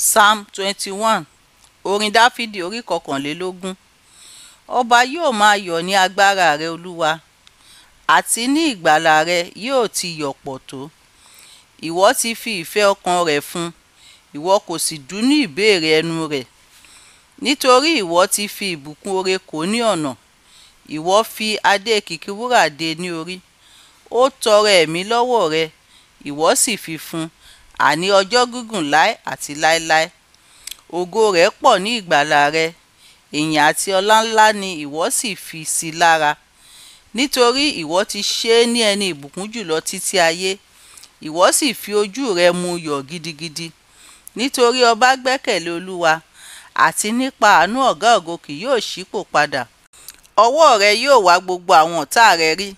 Psalm 21. Orin Dáfídì orí kọkànlélógún. Ọba yóò máa yọ̀ ní agbára rẹ Olúwa, àti ní ìgbàlà rẹ yóò ti yọ̀ pọ̀ tó. Ìwọ ti fi ìfẹ́ ọkàn rẹ̀ fún, ìwọ kò sì dúnú ìbéèrè ẹnu rẹ̀. Nítorí ìwọ ti fi ìbùkún oore kò ní ọ̀nà, ìwọ fi adé kìkì wúrà dé ní orí. Ó tọrọ ẹ̀mí lọ́wọ́ rẹ, ìwọ sì fi fún, àní ọjọ́ gígùn láé àti láéláé. Ògo rẹ̀ pọ̀ ní ìgbàlà rẹ, ìyìn àti ọlá ńlá ni ìwọ sì fi sí i lára. Nítorí ìwọ ti ṣe é ní ẹni ìbùkún jùlọ títí ayé, ìwọ sì fi ojú rẹ mú yọ̀ gidigidi. Nítorí ọba gbẹ́kẹ̀lé Olúwa, àti nípa àánú ọ̀gá ògo kì yóò ṣípò padà. Ọwọ́ rẹ yóò wá gbogbo àwọn ọ̀tá rẹ rí,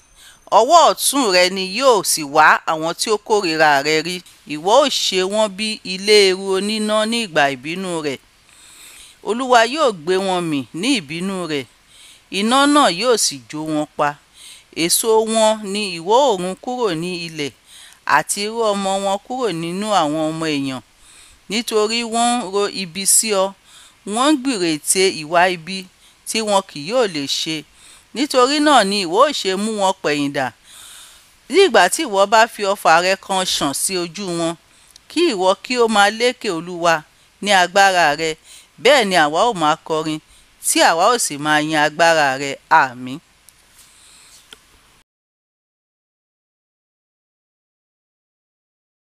ọwọ́ ọ̀tún rẹ ni yóò sì wá àwọn tí ó kórìíra rẹ rí. Ìwọ ó ṣe wọ́n bí ilé eérú oníná ní ìgbà ìbínú rẹ̀. Olúwa yóò gbé wọn mì ní ìbínú rẹ̀, iná náà yóò sì jó wọn pa. Èso wọn ni ìwọ ó run kúrò ní ilẹ̀, àti irú ọmọ wọn kúrò nínú àwọn ọmọ èèyàn. Nítorí wọ́n ń ro ibi sí ọ, wọ́n ń gbèrò ète ìwà ibi tí wọn kì yóò lè ṣe. Nítorí náà ni ìwọ ó ṣe mú wọn pẹ̀yìndà. Ní ìgbà tí ìwọ bá fi ọfà rẹ kan ṣàn sí ojú wọn, kí ìwọ kí ó máa lékè Olúwa ní agbára rẹ. Bẹ́ẹ̀ ni àwa ó máa kọrin, tí àwa ó sì máa yin agbára rẹ. Àmín.